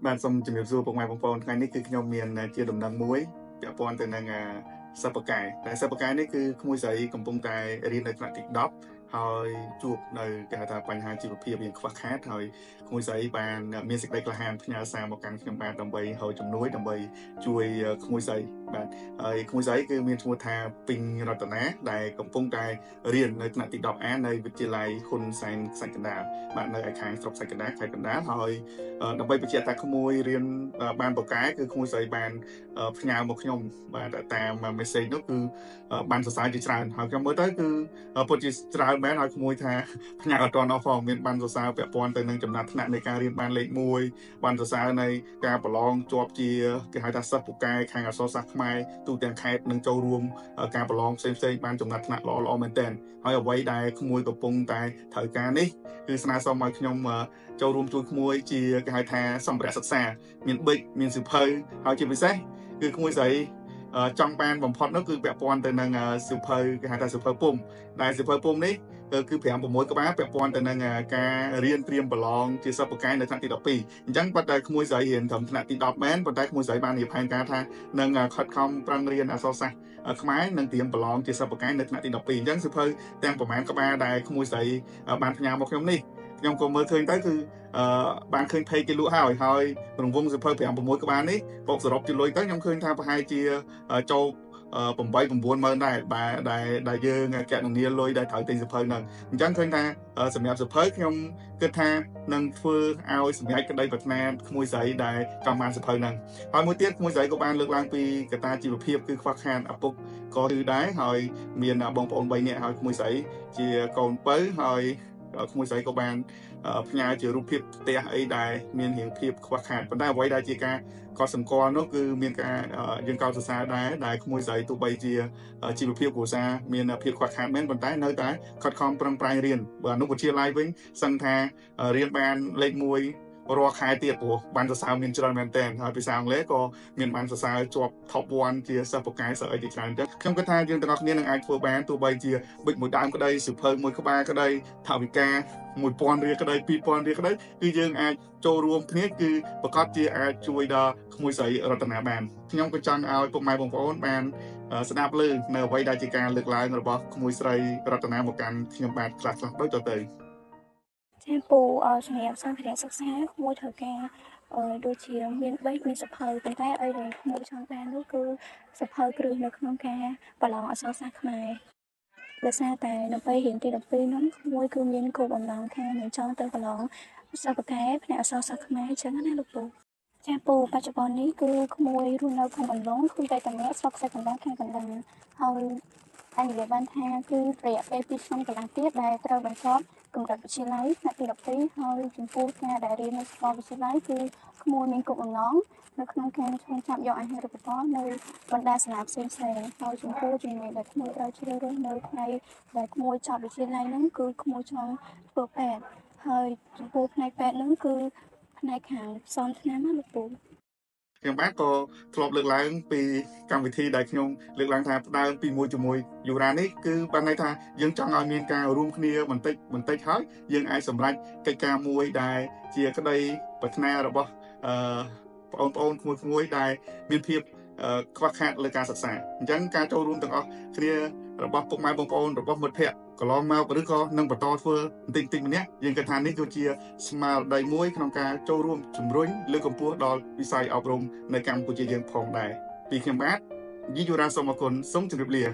បាទសូមជំរាបសួរពុកម៉ែបងប្អូនថ្ងៃនេះគឺខ្ញុំមានជាដំណឹងមួយពាក់ព័ន្ធទៅនឹងសិប្បកម្មតែសិប្បកម្មនេះគឺក្មួយស្រីកំពុងតែរៀននៅថ្នាក់ទី10ហើយជួបនៅគេហៅថាបញ្ហាជីវភាពរៀងខ្វះខាតហើយក្មួយស្រីបានមានសេចក្តីក្លាហានផ្ញើសារមកកាន់ខ្ញុំបាទដើម្បីហៅជំនួយដើម្បីជួយក្មួយស្រីបាទហើយក្មួយស្រីគឺមានឈ្មោះថាពីងរតនាដែលកំពុងតែរៀននៅថ្នាក់ទី 10A នៅវិទ្យាល័យហ៊ុនសែនខ្សាច់កណ្ដាលបាទនៅឯខាងស្រុកខ្សាច់កណ្ដាលខេត្តកណ្ដាលហើយដើម្បីបញ្ជាក់ថាក្មួយរៀនបានបកកែគឺក្មួយស្រីបានផ្ញើមកខ្ញុំបាទតាម message នោះគឺបានសរសើរជាច្រើនហើយខ្ញុំមើលទៅគឺពិតជាច្រើនមែនហើយក្មួយថាផ្ញើអត់ទាន់អស់ផងមានបានសរសើរពាក់ព័ន្ធទៅនឹងចំណាត់ថ្នាក់នៃការរៀនបានលេខ1បានសរសើរនៃការប្រឡងជាប់ជាគេហៅថាសិស្សពូកែខាងអក្សរសាស្ត្រខ្មែរទូទាំងខេត្តនឹងចូលរួមការប្រឡងផ្សេងៗបានចំណាត់ថ្នាក់ល្អមែនទែនហើយអ្វីដែលក្មួយកំពុងតែត្រូវការនេះគឺស្នើសុំឲ្យខ្ញុំចូលរួមជួយក្មួយជាគេហៅថាសម្ភារៈសិក្សាមានប៊ិចមានសៀវភៅហើយជាពិសេសគឺក្មួយស្រីចង់បានបំផុតនោះគឺពាក់ព័ន្ធទៅនឹងសៀវភៅគេហៅថាសៀវភៅពុំដែលសៀវភៅពុំនេះគឺ5 6ក្បាលពាក់ព័ន្ធទៅនឹងការរៀនត្រៀមប្រឡងជាសិស្សពូកែនៅថ្នាក់ទី12អញ្ចឹងប៉ុន្តែក្មួយស្រីរៀនត្រឹមថ្នាក់ទី10មែនប៉ុន្តែក្មួយស្រីបានរៀបផែនការថានឹងខិតខំប្រឹងរៀនអក្សរសាស្ត្រខ្មែរនឹងត្រៀមប្រឡងជាសិស្សពូកែនៅថ្នាក់ទី12អញ្ចឹងសៀវភៅទាំងប្រមាណក្បាលដែលក្មួយស្រីបានផ្ញើមកខ្ញុំនេះខ្ញុំក៏មើលឃើញទៅគឺបានឃើញ page គេលក់ហើយរង្វង់សៀវភៅ5 6ក្បាលនេះបូកសរុបជាលុយទៅខ្ញុំឃើញថាប្រហែលជាចូល8 9ម៉ឺនដែរបាទដែលយើងកណនីលុយដែលត្រូវទិញសៀវភៅហ្នឹងអញ្ចឹងឃើញថាសម្រាប់សៀវភៅខ្ញុំគិតថានឹងធ្វើឲ្យសម្រេចក្តីប្រាថ្នាក្មួយស្រីដែលចង់បានសៀវភៅហ្នឹងហើយមួយទៀតក្មួយស្រីក៏បានលើកឡើងពីកត្តាជីវភាពគឺខ្វះខាតឪពុកក៏ឬដែរហើយមានបងប្អូន3នាក់ហើយក្មួយស្រីជាកូនពៅហើយក្មួយស្រីក៏បានផ្ញើជារូបភាពផ្ទះអីដែលមានរាងភាពខ្វះខាតប៉ុន្តែអ្វីដែលជាការកត់សម្គាល់នោះគឺមានការយើងកោតសរសើរដែលក្មួយស្រីទោះបីជាជីវភាពគ្រួសារមានភាពខ្វះខាតមែនប៉ុន្តែនៅតែខិតខំប្រឹងប្រែងរៀនបើអនុវិទ្យាល័យវិញសឹងថារៀនបានលេខ1រាល់ខែទៀតព្រោះបានសរសើរមានច្រើនមែនទែនហើយភាសាអង់គ្លេសក៏មានបានសរសើរជាប់ top 1ជាសិស្សពូកែសិស្សអីជាច្រើនអញ្ចឹងខ្ញុំគិតថាយើងទាំងអស់គ្នានឹងអាចធ្វើបានទោះបីជាប៊ិចមួយដើមក្តីសៀវភៅមួយក្បាលក្តីថវិកា1000រៀលក្តី2000រៀលក្តីគឺយើងអាចចូលរួមគ្នាគឺប្រកាសជាអាចជួយដល់ក្មួយស្រីរតនាបានខ្ញុំក៏ចង់ឲ្យពុកម៉ែបងប្អូនបានស្ដាប់ឮនៅអ្វីដែលជាការលើកឡើងរបស់ក្មួយស្រីរតនាមកកាន់ខ្ញុំបាទខ្លះដូចទៅចាពូសម្រាប់សម្ភារៈសិក្សាក្មួយត្រូវការដូចជាមានប៊ិចមានសៀវភៅប៉ុន្តែអីដែលក្មួយចង់បាននោះគឺសៀវភៅគ្រឹះនៅក្នុងការប្រឡងអក្សរសាស្ត្រខ្មែរដោយសារតែនៅពេលរៀនទី12នោះក្មួយគឺមានគោលបំណងថានឹងចង់ទៅប្រឡងសិស្សពូកែផ្នែកអក្សរសាស្ត្រខ្មែរអញ្ចឹងណាលោកពូចាពូបច្ចុប្បន្ននេះគឺក្មួយរស់នៅក្នុងអន្លង់គឺតែតែស្រុកខ្សាច់កណ្ដាលខេត្តកណ្ដាលហើយអាចនិយាយបានថាគឺរយៈពេល2ឆ្នាំកន្លះទៀតដែលត្រូវបញ្ចប់កម្រិតវិទ្យាល័យថ្នាក់ទី12ហើយចំពោះការដែលរៀននៅសាកលវិទ្យាល័យគឺក្មួយមានគោលបំណងនៅក្នុងការឆ្លងចាប់យកអាហារូបករណ៍នៅបណ្ដាសាលាផ្សេងៗហើយចំពោះជំនាញដែលក្មួយត្រូវជ្រើសរើសនៅថ្ងៃដែលក្មួយចប់វិទ្យាល័យហ្នឹងគឺក្មួយចង់ធ្វើពេទ្យហើយចំពោះផ្នែកពេទ្យហ្នឹងគឺផ្នែកខាងផ្សំថ្នាំណាលោកពូខ្ញុំបាទក៏ធ្លាប់លើកឡើងពីកម្មវិធីដែលខ្ញុំលើកឡើងថាផ្ដើមពីមួយជាមួយយូរ៉ានេះគឺបានន័យថាយើងចង់ឲ្យមានការរួមគ្នាបន្តិចហើយយើងអាចសម្រេចកិច្ចការមួយដែលជាក្តីប្រាថ្នារបស់បងប្អូនក្មួយដែលមានភាពខ្វះខាតលើការសិក្សាអញ្ចឹងការចូលរួមទាំងអស់គ្នារបស់ពុកម៉ែបងប្អូនរបស់មិត្តភ័ក្តិកន្លងមកឬក៏នឹងបន្តធ្វើបន្តិចម្នាក់យើងគិតថានេះគឺជាស្មារតីមួយក្នុងការចូលរួមជំរុញលើកកម្ពស់ដល់វិស័យអប់រំនៅកម្ពុជាយើងផងដែរពីខ្ញុំបាទយីយូរ៉ាសូមអរគុណសូមជម្រាបលា